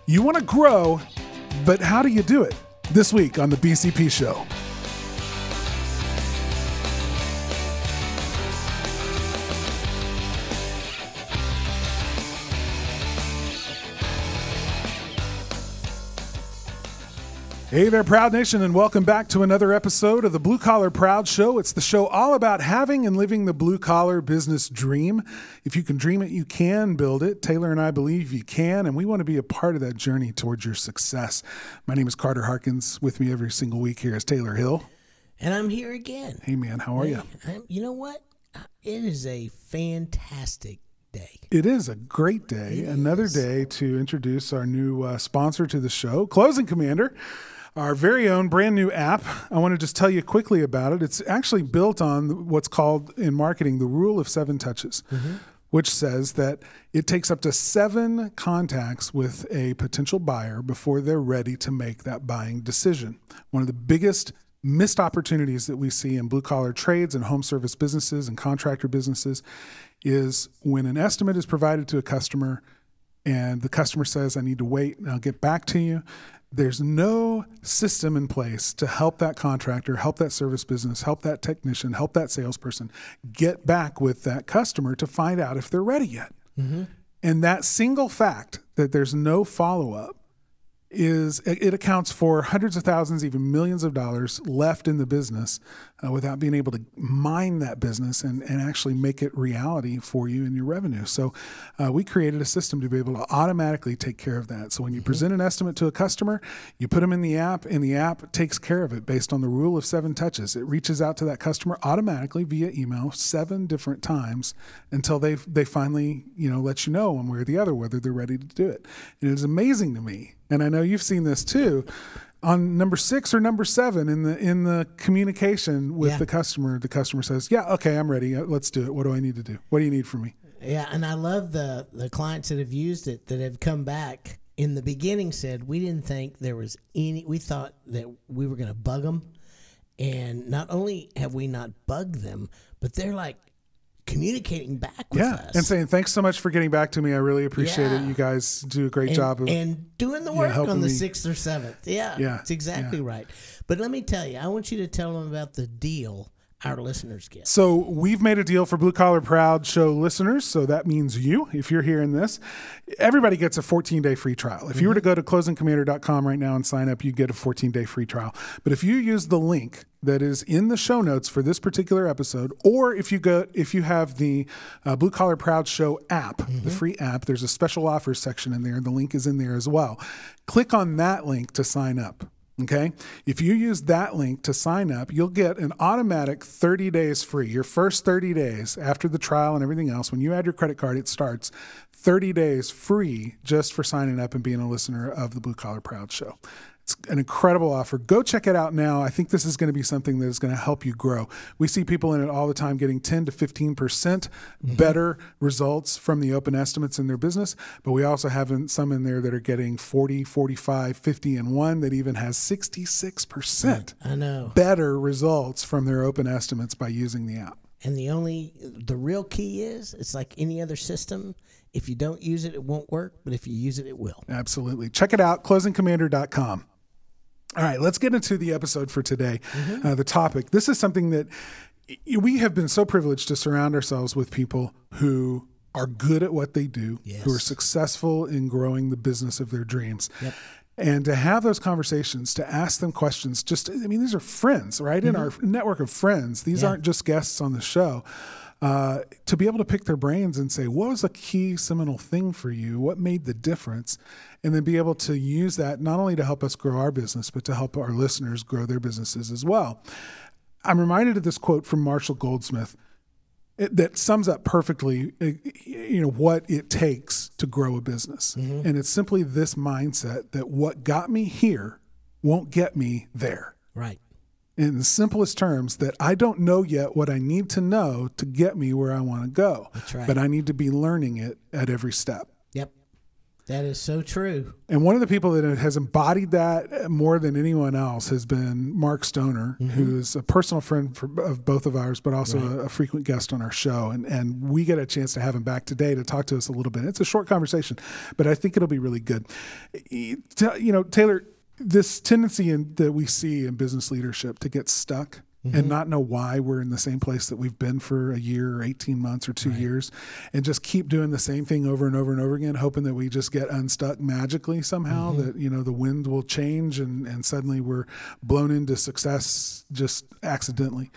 You want to grow, but how do you do it? This week on the BCP Show. Hey there, Proud Nation, and welcome back to another episode of the Blue Collar Proud Show. It's the show all about having and living the blue collar business dream. If you can dream it, you can build it. Taylor and I believe you can, and we want to be a part of that journey towards your success. My name is Carter Harkins. With me every single week here is Taylor Hill. And I'm here again. Hey, man, how are you? You know what? It is a fantastic day. It is a great day. Another day to introduce our new sponsor to the show, Closing Commander. Our very own brand new app. I want to just tell you quickly about it. It's actually built on what's called in marketing the rule of 7 touches, which says that it takes up to 7 contacts with a potential buyer before they're ready to make that buying decision. One of the biggest missed opportunities that we see in blue collar trades and home service businesses and contractor businesses is when an estimate is provided to a customer and the customer says, I need to wait and I'll get back to you. There's no system in place to help that contractor, help that service business, help that technician, help that salesperson get back with that customer to find out if they're ready yet. And that single fact that there's no follow-up it accounts for hundreds of thousands, even millions of dollars left in the business without being able to mine that business and actually make it reality for you in your revenue. So we created a system to be able to automatically take care of that. So when you present an estimate to a customer, you put them in the app, and the app takes care of it based on the rule of 7 touches. It reaches out to that customer automatically via email 7 different times until they finally let you know one way or the other whether they're ready to do it. And it is amazing to me. And I know you've seen this too, on number 6 or number 7 in the communication with the customer. The customer says, "Yeah, okay, I'm ready. Let's do it. What do I need to do? What do you need from me?" Yeah, and I love the clients that have used it that have come back in the beginning said we didn't think there was any. We thought that we were going to bug them, and not only have we not bugged them, but they're like communicating back with us and saying thanks so much for getting back to me. I really appreciate it. You guys do a great job of doing the work on the 6th or 7th. Yeah, it's exactly right. But let me tell you, I want you to tell them about the deal our listeners get. So we've made a deal for Blue Collar Proud Show listeners. So that means you, if you're hearing this, everybody gets a 14-day free trial. If you were to go to closingcommander.com right now and sign up, you get a 14-day free trial. But if you use the link that is in the show notes for this particular episode, or if you have the Blue Collar Proud Show app, the free app, there's a special offers section in there. The link is in there as well. Click on that link to sign up. Okay. If you use that link to sign up, you'll get an automatic 30 days free. Your first 30 days after the trial and everything else, when you add your credit card, it starts 30 days free just for signing up and being a listener of the Blue Collar Proud Show. It's an incredible offer. Go check it out now. I think this is going to be something that is going to help you grow. We see people in it all the time getting 10 to 15% better results from the open estimates in their business, but we also have some in there that are getting 40, 45, 50, and one that even has 66% better results from their open estimates by using the app. And the real key is, it's like any other system. If you don't use it, it won't work, but if you use it, it will. Absolutely. Check it out, closingcommander.com. All right, let's get into the episode for today, the topic. This is something that we have been so privileged to surround ourselves with people who are good at what they do, who are successful in growing the business of their dreams. And to have those conversations, to ask them questions, these are friends, right? In our network of friends. These aren't just guests on the show. To be able to pick their brains and say, what was a key seminal thing for you? What made the difference? And then be able to use that not only to help us grow our business, but to help our listeners grow their businesses as well. I'm reminded of this quote from Marshall Goldsmith that sums up perfectly, what it takes to grow a business. And it's simply this mindset that what got me here won't get me there. Right. In the simplest terms, that I don't know yet what I need to know to get me where I want to go. That's right. But I need to be learning it at every step. Yep. That is so true. And one of the people that has embodied that more than anyone else has been Mark Stoner, who is a personal friend of both of ours, but also a frequent guest on our show. And we get a chance to have him back today to talk to us a little bit. It's a short conversation, but I think it'll be really good. You know, Taylor, this tendency that we see in business leadership to get stuck and not know why we're in the same place that we've been for a year or 18 months or 2 years, and just keep doing the same thing over and over and over again, hoping that we just get unstuck magically somehow, that, you know, the wind will change and suddenly we're blown into success just accidentally.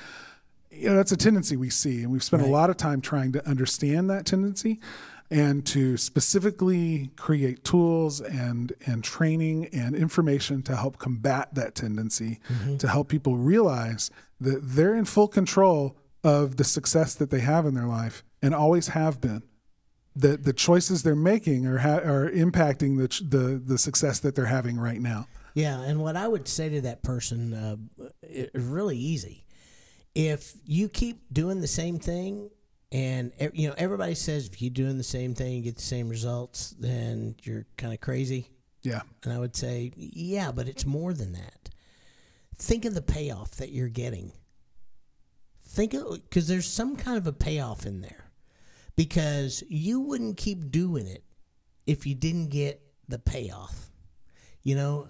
You know, that's a tendency we see, and we've spent a lot of time trying to understand that tendency and to specifically create tools and training and information to help combat that tendency, to help people realize that they're in full control of the success that they have in their life and always have been. That the choices they're making are impacting the success that they're having right now. Yeah, and what I would say to that person is really easy. If you keep doing the same thing, and you know, everybody says if you're doing the same thing, you get the same results, then you're kind of crazy. Yeah. And I would say, yeah, but it's more than that. Think of the payoff that you're getting. Because there's some kind of a payoff in there. Because you wouldn't keep doing it if you didn't get the payoff. You know,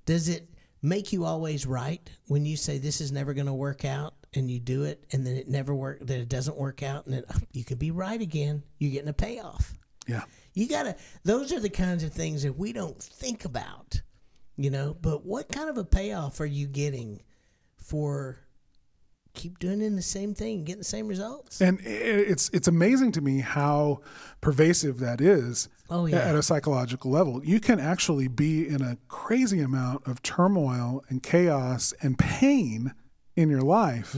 does it make you always right when you say this is never going to work out and you do it and then it doesn't work out, and then you could be right again. You're getting a payoff. Yeah. Those are the kinds of things that we don't think about, you know, but what kind of a payoff are you getting for keep doing the same thing, getting the same results? And it's amazing to me how pervasive that is at a psychological level. You can actually be in a crazy amount of turmoil and chaos and pain in your life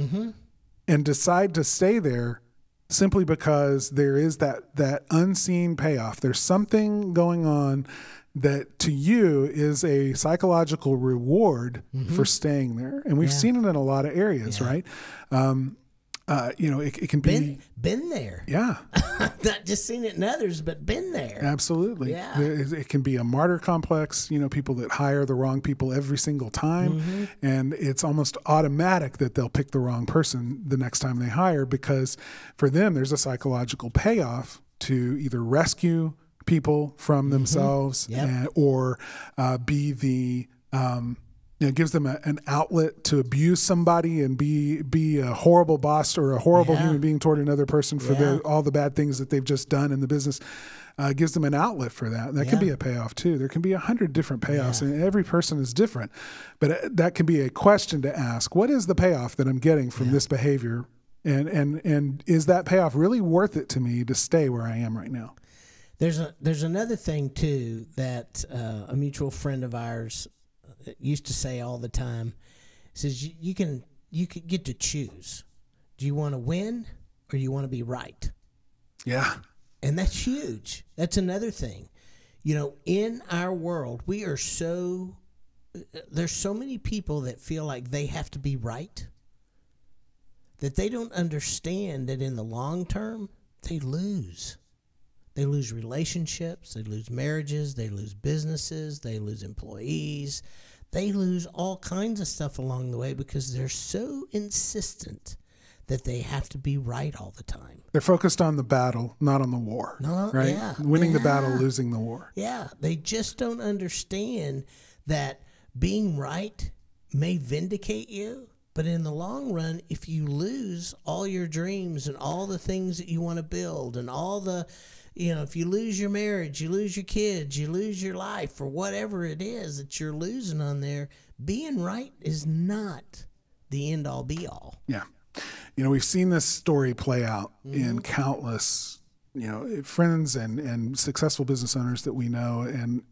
and decide to stay there simply because there is that unseen payoff. There's something going on that to you is a psychological reward for staying there. And we've seen it in a lot of areas, right? You know, it can be... Been there. Yeah. Not just seen it in others, but been there. Absolutely. Yeah. It can be a martyr complex, you know, people that hire the wrong people every single time. And it's almost automatic that they'll pick the wrong person the next time they hire, because for them, there's a psychological payoff to either rescue people from themselves or be the... it gives them an outlet to abuse somebody and be a horrible boss or a horrible human being toward another person for all the bad things that they've just done in the business. Gives them an outlet for that. And that can be a payoff too. There can be 100 different payoffs, and every person is different. But that can be a question to ask. What is the payoff that I'm getting from this behavior? And is that payoff really worth it to me to stay where I am right now? There's another thing too that a mutual friend of ours used to say all the time. He says you can get to choose. Do you want to win or do you want to be right? Yeah. And that's huge. That's another thing. You know, in our world, there's so many people that feel like they have to be right, that they don't understand that in the long term, they lose. They lose relationships, they lose marriages, they lose businesses, they lose employees. They lose all kinds of stuff along the way because they're so insistent that they have to be right all the time. They're focused on the battle, not on the war. No, right? Yeah, Winning the battle, losing the war. Yeah, they just don't understand that being right may vindicate you, but in the long run, if you lose all your dreams and all the things that you want to build and all the, you know, if you lose your marriage, you lose your kids, you lose your life, or whatever it is that you're losing on there, being right is not the end all be all. Yeah. You know, we've seen this story play out in countless, you know, friends and successful business owners that we know and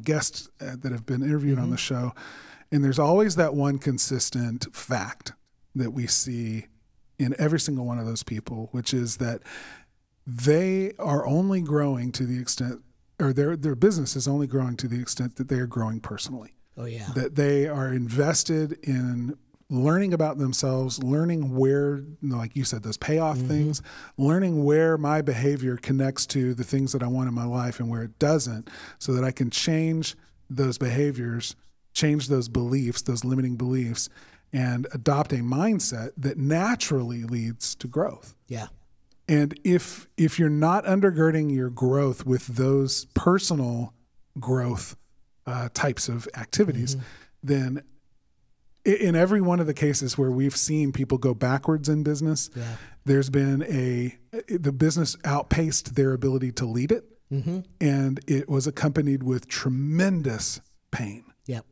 guests that have been interviewed on the show. And there's always that one consistent fact that we see in every single one of those people, which is that they are only growing to the extent, or their business is only growing to the extent that they are growing personally. Oh, yeah. That they are invested in learning about themselves, learning where, like you said, those payoff things, learning where my behavior connects to the things that I want in my life and where it doesn't, so that I can change those behaviors, change those beliefs, those limiting beliefs, and adopt a mindset that naturally leads to growth. Yeah. And if you're not undergirding your growth with those personal growth types of activities, then in every one of the cases where we've seen people go backwards in business, there's been the business outpaced their ability to lead it, and it was accompanied with tremendous pain. Yep.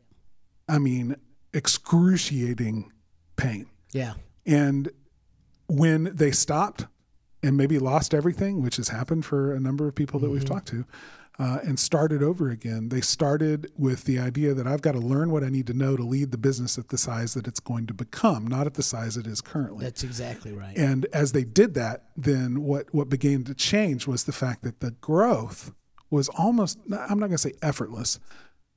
I mean, excruciating pain. Yeah. And when they stopped and maybe lost everything, which has happened for a number of people that we've talked to, and started over again, they started with the idea that I've got to learn what I need to know to lead the business at the size that it's going to become, not at the size it is currently. That's exactly right. And as they did that, then what began to change was the fact that the growth was almost, I'm not going to say effortless,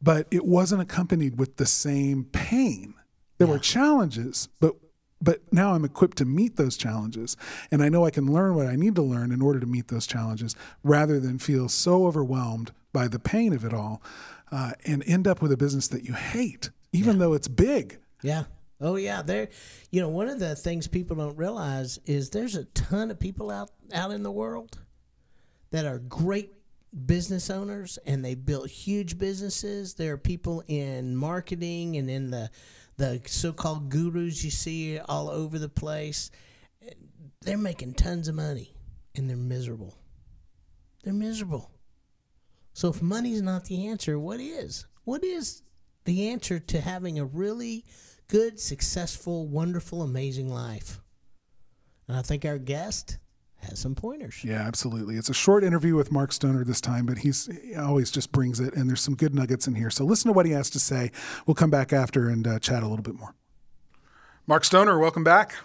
but it wasn't accompanied with the same pain. There were challenges, but now I'm equipped to meet those challenges, and I know I can learn what I need to learn in order to meet those challenges, rather than feel so overwhelmed by the pain of it all, and end up with a business that you hate, even though it's big. Yeah. Oh yeah. One of the things people don't realize is there's a ton of people out in the world that are great business owners, and they built huge businesses. There are people in marketing and in the so-called gurus you see all over the place. They're making tons of money, and they're miserable. They're miserable. So if money's not the answer, what is? What is the answer to having a really good, successful, wonderful, amazing life? And I think our guest has some pointers. Yeah, absolutely. It's a short interview with Mark Stoner this time, but he always just brings it, and there's some good nuggets in here. So listen to what he has to say. We'll come back after and chat a little bit more. Mark Stoner, welcome back.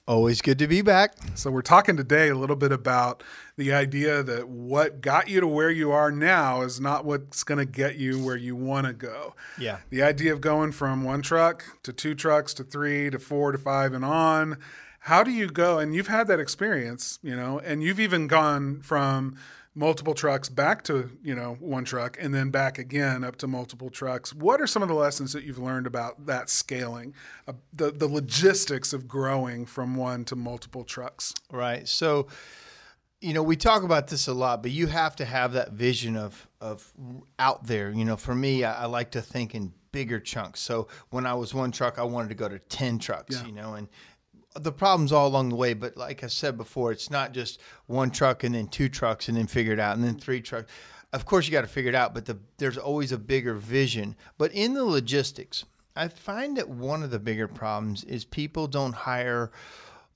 Always good to be back. So we're talking today a little bit about the idea that what got you to where you are now is not what's going to get you where you want to go. Yeah. The idea of going from 1 truck to 2 trucks to 3 to 4 to 5 and on. How do you go? And you've had that experience, and you've even gone from multiple trucks back to, 1 truck, and then back again up to multiple trucks. What are some of the lessons that you've learned about that scaling, the logistics of growing from 1 to multiple trucks? Right. So, we talk about this a lot, but you have to have that vision of out there. For me, I like to think in bigger chunks. So when I was 1 truck, I wanted to go to 10 trucks, and the problems all along the way. But like I said before, it's not just 1 truck and then 2 trucks and then figure it out and then 3 trucks. Of course, you got to figure it out, but there's always a bigger vision. But in the logistics, I find that one of the bigger problems is people don't hire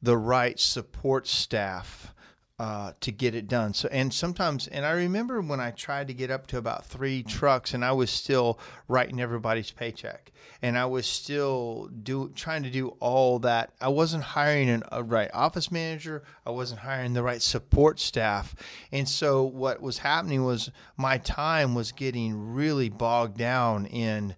the right support staff to get it done. So, and I remember when I tried to get up to about 3 trucks, and I was still writing everybody's paycheck, and I was still trying to do all that. I wasn't hiring a right office manager. I wasn't hiring the right support staff. And so what was happening was my time was getting really bogged down in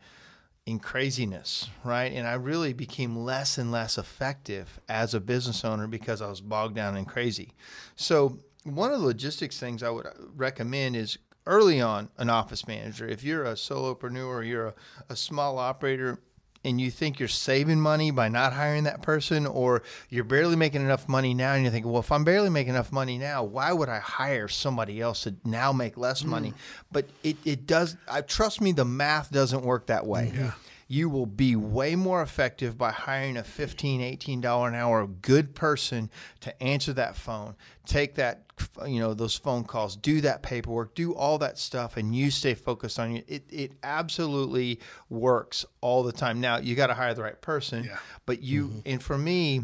craziness, right? And I really became less and less effective as a business owner because I was bogged down and crazy. So one of the logistics things I would recommend is early on an office manager. If you're a solopreneur or you're a small operator and you think you're saving money by not hiring that person, or you're barely making enough money now and you're thinking, well, if I'm barely making enough money now, why would I hire somebody else to now make less money? But it does, trust me, the math doesn't work that way. Yeah. You will be way more effective by hiring a $15, $18 an hour good person to answer that phone, take that, those phone calls, do that paperwork, do all that stuff, and you stay focused on it. It absolutely works all the time. Now, you got to hire the right person, but and for me,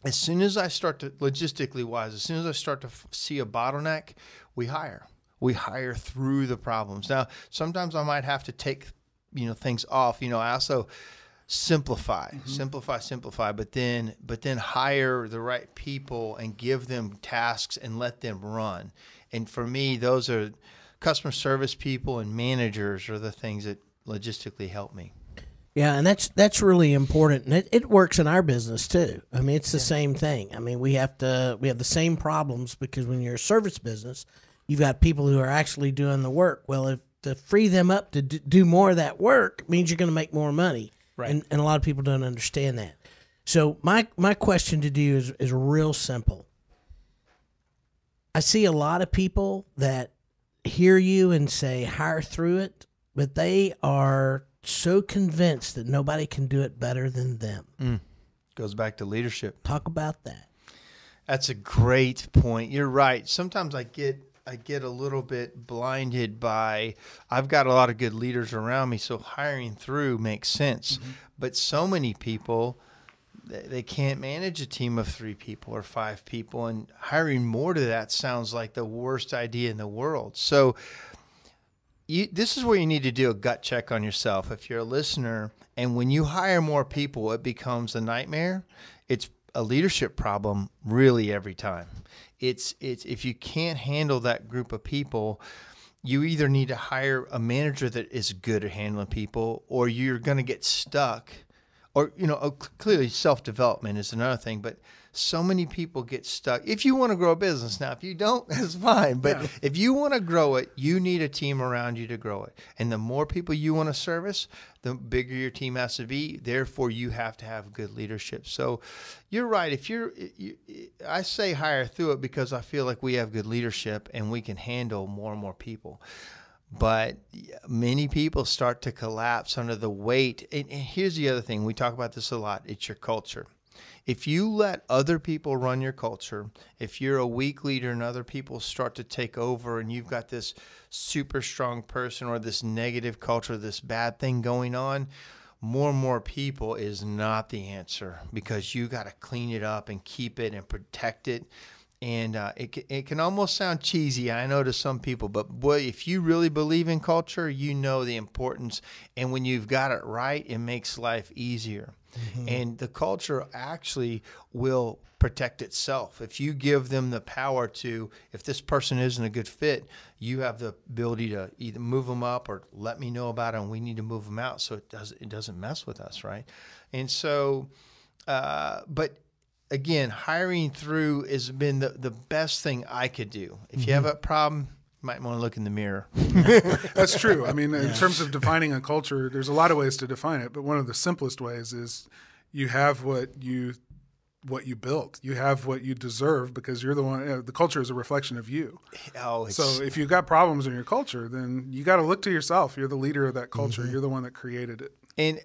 as soon as I start to, logistically wise, as soon as I start to see a bottleneck, we hire. We hire through the problems. Now, sometimes I might have to take things off. I also simplify, but then hire the right people and give them tasks and let them run. And for me, those are customer service people and managers are the things that logistically help me. Yeah, and that's really important, and it works in our business too. I mean, it's the same thing. I mean, we have the same problems because when you're a service business, you've got people who are actually doing the work. Well, if to free them up to do more of that work means you're going to make more money, Right. And a lot of people don't understand that. So my question to you is real simple. I see a lot of people that hear you and say hire through it, but they are so convinced that nobody can do it better than them. Goes back to leadership. Talk about that. That's a great point. You're right. Sometimes I get a little bit blinded by, I've got a lot of good leaders around me, so hiring through makes sense. But so many people, they can't manage a team of 3 people or 5 people, and hiring more to that sounds like the worst idea in the world. So this is where you need to do a gut check on yourself. If you're a listener, and when you hire more people, it becomes a nightmare. It's a leadership problem really every time. It's if you can't handle that group of people, you either need to hire a manager that is good at handling people, or you're going to get stuck. Or, clearly self-development is another thing, but so many people get stuck. If you want to grow a business, now, if you don't, that's fine. But if you want to grow it, you need a team around you to grow it. And the more people you want to service, the bigger your team has to be. Therefore, you have to have good leadership. So you're right. I say hire through it because I feel like we have good leadership and we can handle more and more people. But many people start to collapse under the weight. And here's the other thing. We talk about this a lot. It's your culture. If you let other people run your culture, if you're a weak leader and other people start to take over and you've got this super strong person or this negative culture, this bad thing going on, more and more people is not the answer, because you got to clean it up and keep it and protect it. And it can almost sound cheesy, I know, to some people, but boy, if you really believe in culture, you know the importance. And when you've got it right, it makes life easier. And the culture actually will protect itself. If you give them the power to, if this person isn't a good fit, you have the ability to either move them up or let me know about it, and we need to move them out so it doesn't mess with us, right? And so, but again, hiring through has been the best thing I could do. If you have a problem, you might want to look in the mirror. That's true. I mean, in terms of defining a culture, there's a lot of ways to define it, but one of the simplest ways is you have what you built. You have what you deserve because you're the one. The culture is a reflection of you. So if you've got problems in your culture, then you got to look to yourself. You're the leader of that culture. You're the one that created it. And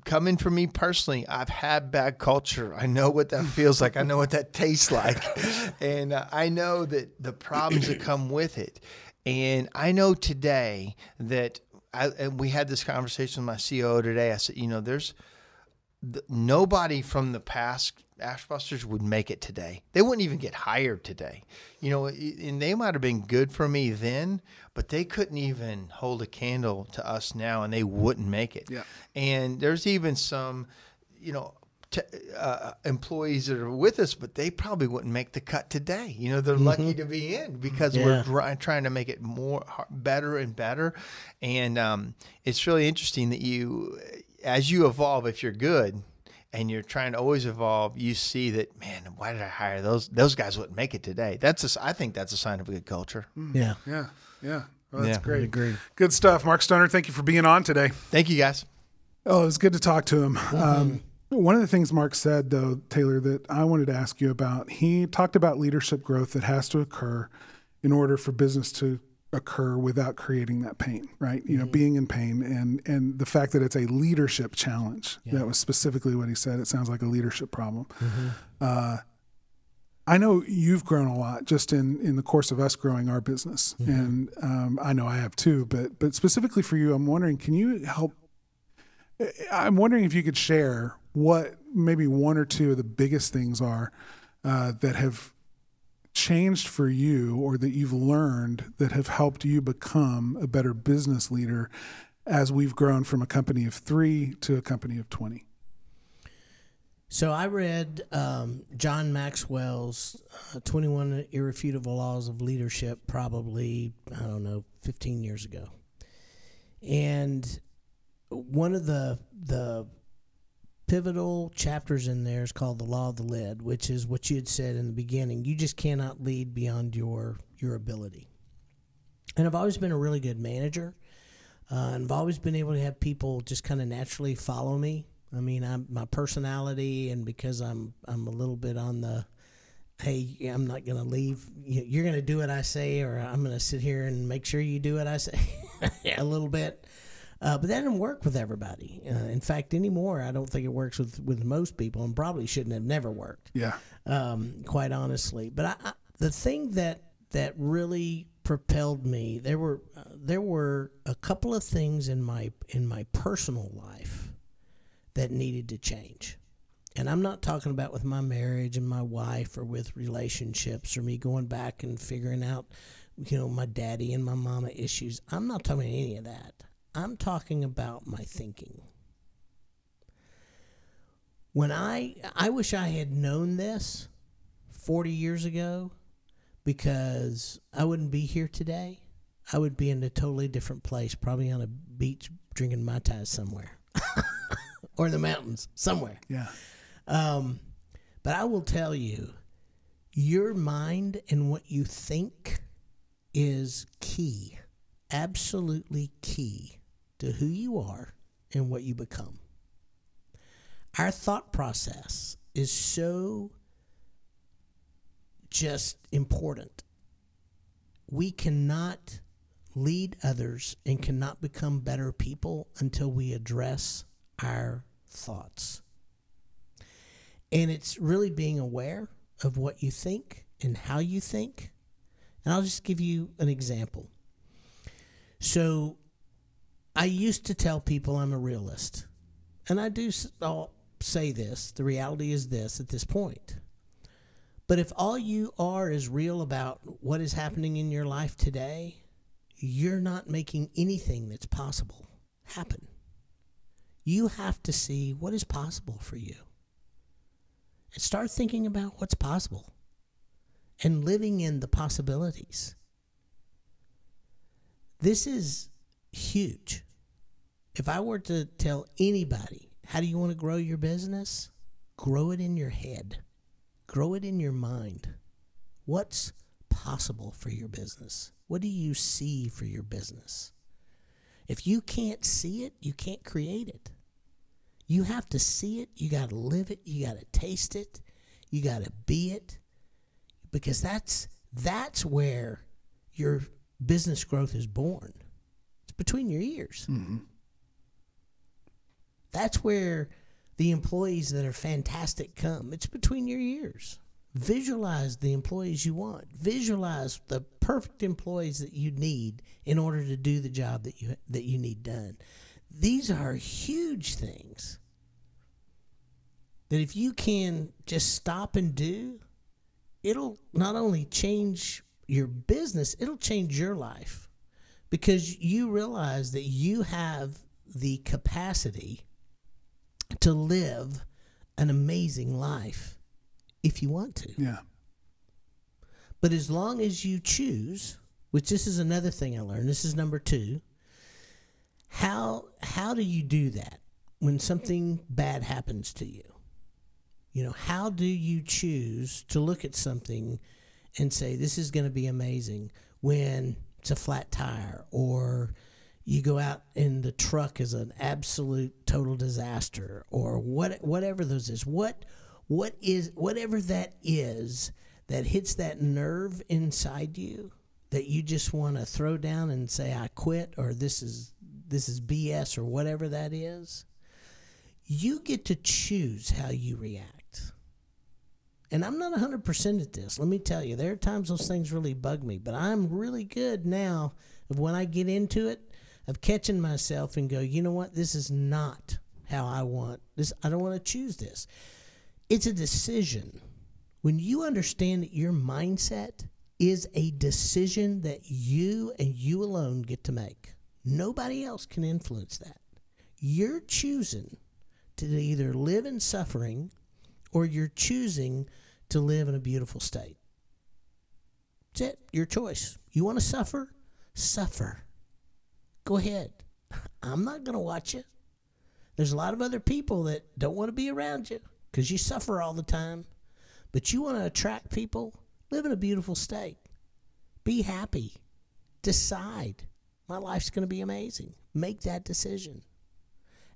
coming from me personally, I've had bad culture. I know what that feels like. I know what that tastes like. And I know that the problems that come with it. And I know today that and we had this conversation with my COO today. I said, there's nobody from the past Ashbusters would make it today. They wouldn't even get hired today. And they might have been good for me then, but they couldn't even hold a candle to us now, and they wouldn't make it. Yeah. And there's even some, employees that are with us, but they probably wouldn't make the cut today. They're lucky to be in because we're trying to make it better and better. And it's really interesting that as you evolve, if you're good, and you're trying to always evolve, you see that, man, why did I hire those? Those guys wouldn't make it today. I think that's a sign of a good culture. Yeah. Well, that's great. I agree. Good stuff. Mark Stoner, thank you for being on today. Thank you, guys. Oh, it was good to talk to him. One of the things Mark said, though, Taylor, that I wanted to ask you about, he talked about leadership growth that has to occur in order for business to occur without creating that pain, right? Being in pain and the fact that it's a leadership challenge. That was specifically what he said. It sounds like a leadership problem. I know you've grown a lot just in the course of us growing our business. And I know I have too, but specifically for you, I'm wondering, can you help? I'm wondering if you could share what maybe one or two of the biggest things are that have changed for you or that you've learned that have helped you become a better business leader as we've grown from a company of 3 to a company of 20? So I read John Maxwell's 21 Irrefutable Laws of Leadership probably, 15 years ago. And one of the pivotal chapters in there is called the Law of the Lead, which is what you had said in the beginning. You just cannot lead beyond your ability. And I've always been a really good manager. And I've always been able to have people just kind of naturally follow me. I mean, my personality, and because I'm a little bit on the, hey, I'm not going to leave. You're going to do what I say, or I'm going to sit here and make sure you do what I say a little bit. But that doesn't work with everybody. In fact, anymore, I don't think it works with most people, and probably shouldn't have never worked. Yeah. Quite honestly. But the thing that really propelled me, there were a couple of things in my personal life that needed to change. And I'm not talking about with my marriage and my wife, or with relationships, or me going back and figuring out, my daddy and my mama issues. I'm not talking about any of that. I'm talking about my thinking. When I wish I had known this 40 years ago, because I wouldn't be here today. I would be in a totally different place, probably on a beach drinking Mai Tais somewhere. Or in the mountains, somewhere. Yeah. But I will tell you, your mind and what you think is key, absolutely key to who you are and what you become. Our thought process is so just important. We cannot lead others and cannot become better people until we address our thoughts. And it's really being aware of what you think and how you think. And I'll just give you an example. So I used to tell people I'm a realist. And I do say this. The reality is this at this point. But if all you are is real about what is happening in your life today, you're not making anything that's possible happen. You have to see what is possible for you. And start thinking about what's possible and living in the possibilities. This is huge. If I were to tell anybody, how do you want to grow your business? Grow it in your head. Grow it in your mind. What's possible for your business? What do you see for your business? If you can't see it, you can't create it. You have to see it. You got to live it. You got to taste it. You got to be it. Because that's where your business growth is born. It's between your ears. Mm-hmm. That's where the employees that are fantastic come. It's between your ears. Visualize the employees you want. Visualize the perfect employees that you need in order to do the job that you need done. These are huge things that if you can just stop and do, it'll not only change your business, it'll change your life, because you realize that you have the capacity to live an amazing life if you want to. Yeah. But as long as you choose, which this is another thing I learned, this is number 2, how do you do that when something bad happens to you? How do you choose to look at something and say, this is going to be amazing, when it's a flat tire, or you go out and the truck is an absolute total disaster, or whatever those is. Whatever that is that hits that nerve inside you that you just want to throw down and say, I quit, or this is BS, or whatever that is. You get to choose how you react. And I'm not 100% at this. Let me tell you, there are times those things really bug me, but I'm really good now of when I get into it, of catching myself and go, you know what? This is not how I want this. I don't want to choose this. It's a decision. When you understand that your mindset is a decision that you and you alone get to make, nobody else can influence that. You're choosing to either live in suffering, or you're choosing to live in a beautiful state. That's it. Your choice. You want to suffer? Suffer. Go ahead. I'm not going to watch it. There's a lot of other people that don't want to be around you because you suffer all the time. But you want to attract people, live in a beautiful state. Be happy. Decide. My life's going to be amazing. Make that decision.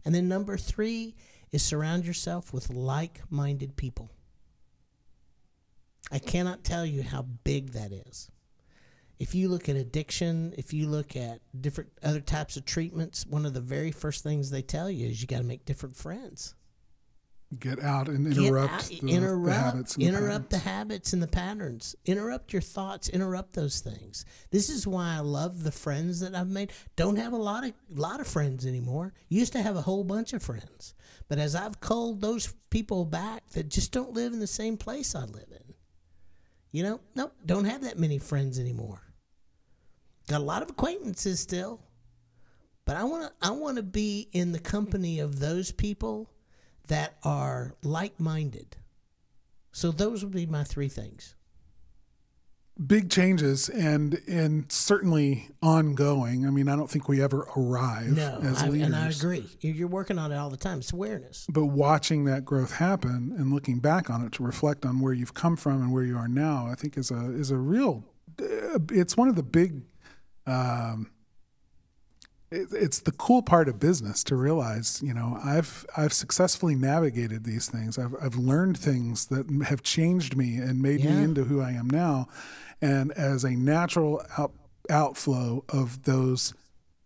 And then number 3 is surround yourself with like-minded people. I cannot tell you how big that is. If you look at addiction, if you look at different other types of treatments, one of the very first things they tell you is you got to make different friends. Get out and interrupt the habits. Interrupt the habits and the patterns. Interrupt your thoughts. Interrupt those things. This is why I love the friends that I've made. Don't have a lot of friends anymore. Used to have a whole bunch of friends, but as I've culled those people back that just don't live in the same place I live in, nope, don't have that many friends anymore. Got a lot of acquaintances still, but I want to be in the company of those people that are like-minded. So those would be my 3 things. Big changes and certainly ongoing. I mean, I don't think we ever arrive as leaders. And I agree. You're working on it all the time. It's awareness. But watching that growth happen and looking back on it to reflect on where you've come from and where you are now, I think is a real. It's one of the big. It's the cool part of business to realize, I've successfully navigated these things. I've learned things that have changed me and made me into who I am now. And as a natural outflow of those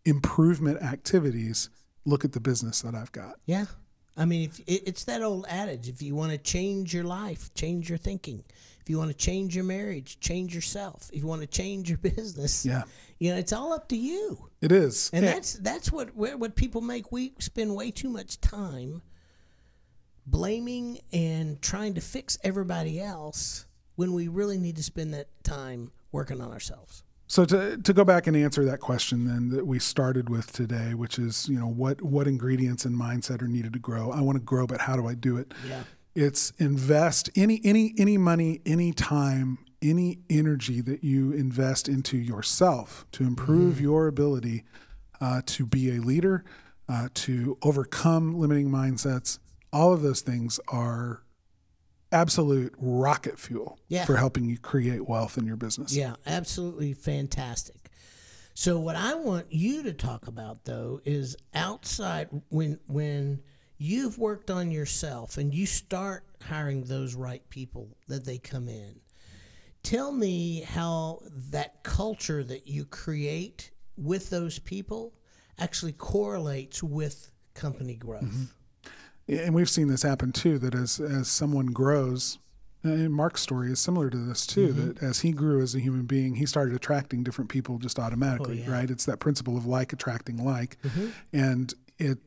improvement activities, look at the business that I've got. Yeah. I mean, it's that old adage, if you want to change your life, change your thinking. If you want to change your marriage, change yourself. If you want to change your business, it's all up to you. It is. And that's what people make. We spend way too much time blaming and trying to fix everybody else when we really need to spend that time working on ourselves. So to go back and answer that question then that we started with today, which is, what ingredients and mindset are needed to grow? I want to grow, but how do I do it? Yeah. It's invest any money, any time, any energy that you invest into yourself to improve your ability to be a leader, to overcome limiting mindsets. All of those things are absolute rocket fuel for helping you create wealth in your business. Yeah, absolutely fantastic. So what I want you to talk about, though, is outside when you've worked on yourself and you start hiring those right people that they come in. Tell me how that culture that you create with those people actually correlates with company growth. Mm-hmm. And we've seen this happen too, that as someone grows, and Mark's story is similar to this too, that as he grew as a human being, he started attracting different people just automatically, right? It's that principle of like attracting like. And it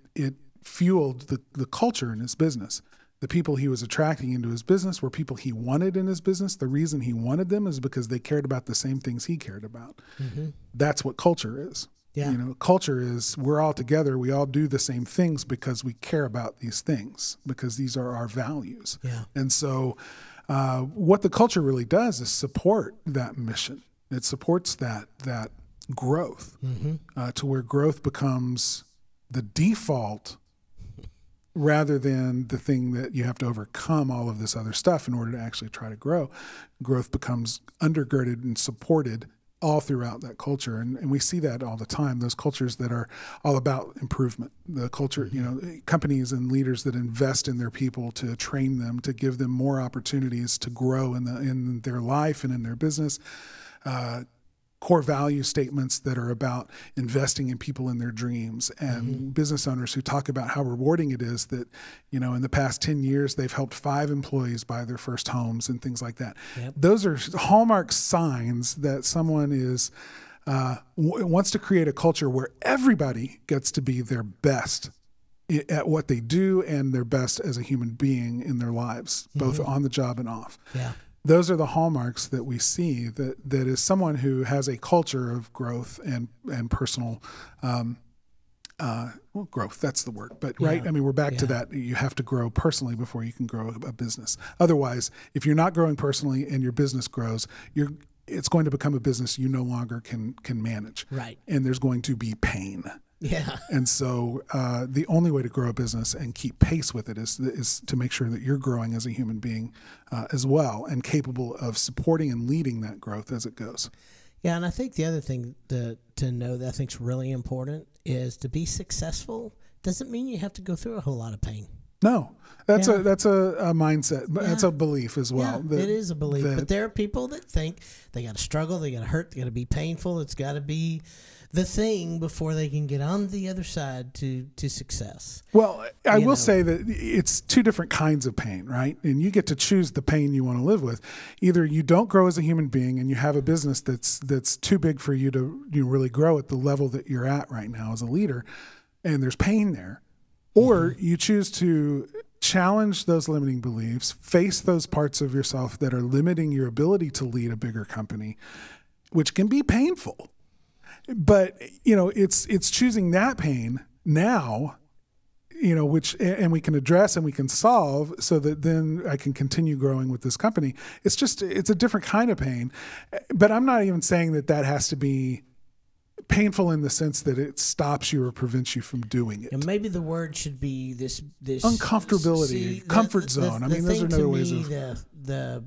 fueled the culture in his business. The people he was attracting into his business were people he wanted in his business. The reason he wanted them is because they cared about the same things he cared about. That's what culture is. Yeah. Culture is we're all together. We all do the same things because we care about these things, because these are our values. Yeah. And so what the culture really does is support that mission. It supports that growth to where growth becomes the default rather than the thing that you have to overcome all of this other stuff in order to actually try to grow. Growth becomes undergirded and supported all throughout that culture. And we see that all the time, those cultures that are all about improvement. The culture, companies and leaders that invest in their people to train them, to give them more opportunities to grow in their life and in their business. Core value statements that are about investing in people in their dreams, and business owners who talk about how rewarding it is that, in the past 10 years, they've helped 5 employees buy their first homes and things like that. Yep. Those are hallmark signs that someone is wants to create a culture where everybody gets to be their best at what they do and their best as a human being in their lives, both on the job and off. Yeah. Those are the hallmarks that we see that is someone who has a culture of growth and personal growth. That's the word. But right, I mean, we're back to that. You have to grow personally before you can grow a business. Otherwise, if you're not growing personally and your business grows, it's going to become a business you no longer can manage. Right. And there's going to be pain. Yeah. And so the only way to grow a business and keep pace with it is to make sure that you're growing as a human being as well, and capable of supporting and leading that growth as it goes. Yeah, and I think the other thing to know that I think is really important is to be successful doesn't mean you have to go through a whole lot of pain. No, that's Yeah. a mindset. That's Yeah. a belief as well. Yeah, it is a belief. that- But there are people that think they got to struggle, they got to hurt, they got to be painful. It's got to be the thing before they can get on the other side to success. Well, I You will know. say that it's two different kinds of pain, right? And you get to choose the pain you want to live with. Either you don't grow as a human being and you have a business that's too big for you to really grow at the level that you're at right now as a leader, and there's pain there. Or you choose to challenge those limiting beliefs, face those parts of yourself that are limiting your ability to lead a bigger company, which can be painful. But, it's choosing that pain now, which, and we can address and we can solve so that then I can continue growing with this company. It's a different kind of pain. But I'm not even saying that has to be painful in the sense that it stops you or prevents you from doing it. And maybe the word should be this Uncomfortability, comfort zone. I mean, those are another ways of the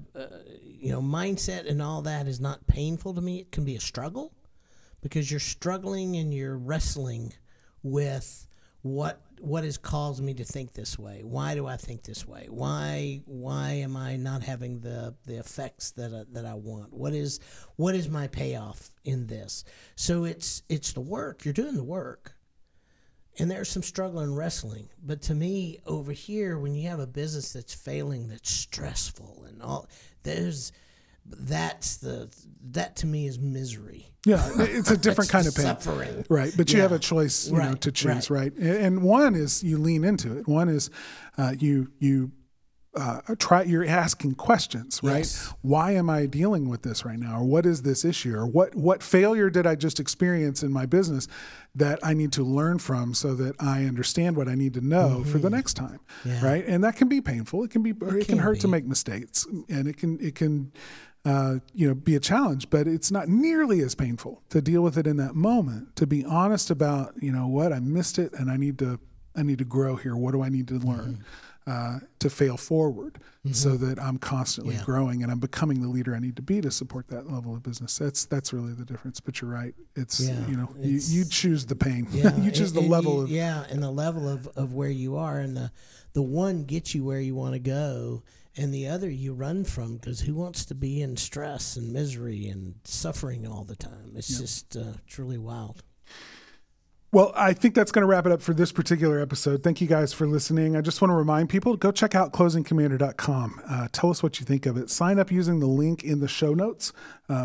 mindset and all that is not painful to me. It can be a struggle because you're struggling and you're wrestling with what has caused me to think this way. Why do I think this way? Why am I not having the effects that I want? What is my payoff in this? So it's the work. You're doing the work. And there's some struggle and wrestling. But to me, over here, when you have a business that's failing, that's stressful and all, that to me is misery. Yeah, it's a different kind of pain. Suffering. Right, but you have a choice, to choose, right? And one is you lean into it. One is you're asking questions, right? Yes. Why am I dealing with this right now? Or what is this issue? Or what failure did I just experience in my business that I need to learn from so that I understand what I need to know for the next time, right? And that can be painful. It can hurt to make mistakes, and it can be a challenge, but it's not nearly as painful to deal with it in that moment, to be honest about, what I missed it and I need to grow here. What do I need to learn to fail forward so that I'm constantly growing and I'm becoming the leader I need to be to support that level of business. That's really the difference, but you're right. You choose the pain. You choose the level of. Yeah. And the level of where you are, and the one gets you where you want to go, and the other you run from, because who wants to be in stress and misery and suffering all the time? It's just it's really wild. Well, I think that's going to wrap it up for this particular episode. Thank you guys for listening. I just want to remind people to go check out closingcommander.com. Tell us what you think of it. Sign up using the link in the show notes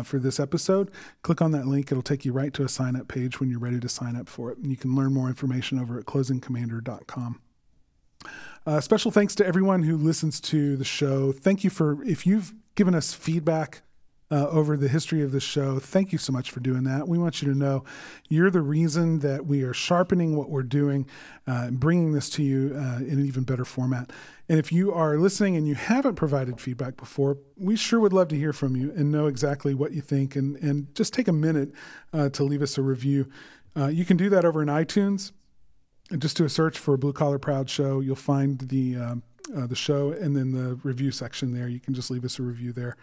for this episode. Click on that link. It'll take you right to a sign up page when you're ready to sign up for it. And you can learn more information over at closingcommander.com. Special thanks to everyone who listens to the show. Thank you if you've given us feedback over the history of the show. Thank you so much for doing that. We want you to know you're the reason that we are sharpening what we're doing and bringing this to you in an even better format. And if you are listening and you haven't provided feedback before, we sure would love to hear from you and know exactly what you think, and just take a minute to leave us a review. You can do that over in iTunes. And just do a search for Blue Collar Proud Show. You'll find the show, and then the review section there. You can just leave us a review there.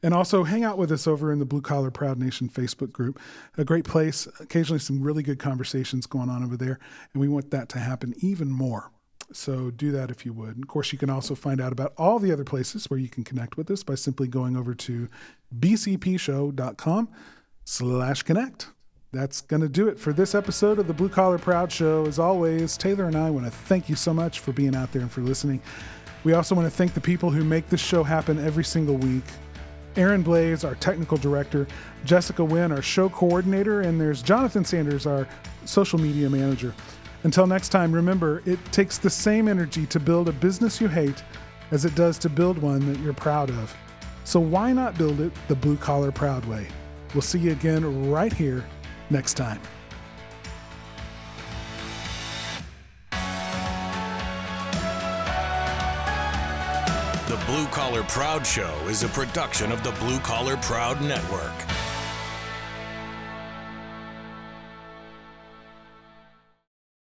And also hang out with us over in the Blue Collar Proud Nation Facebook group. A great place. Occasionally some really good conversations going on over there, and we want that to happen even more. So do that if you would. And of course, you can also find out about all the other places where you can connect with us by simply going over to bcpshow.com/connect. That's going to do it for this episode of the Blue Collar Proud Show. As always, Taylor and I want to thank you so much for being out there and for listening. We also want to thank the people who make this show happen every single week. Aaron Blaze, our technical director, Jessica Wynn, our show coordinator, and there's Jonathan Sanders, our social media manager. Until next time, remember, it takes the same energy to build a business you hate as it does to build one that you're proud of. So why not build it the Blue Collar Proud way? We'll see you again right here next time. The Blue Collar Proud Show is a production of the Blue Collar Proud Network.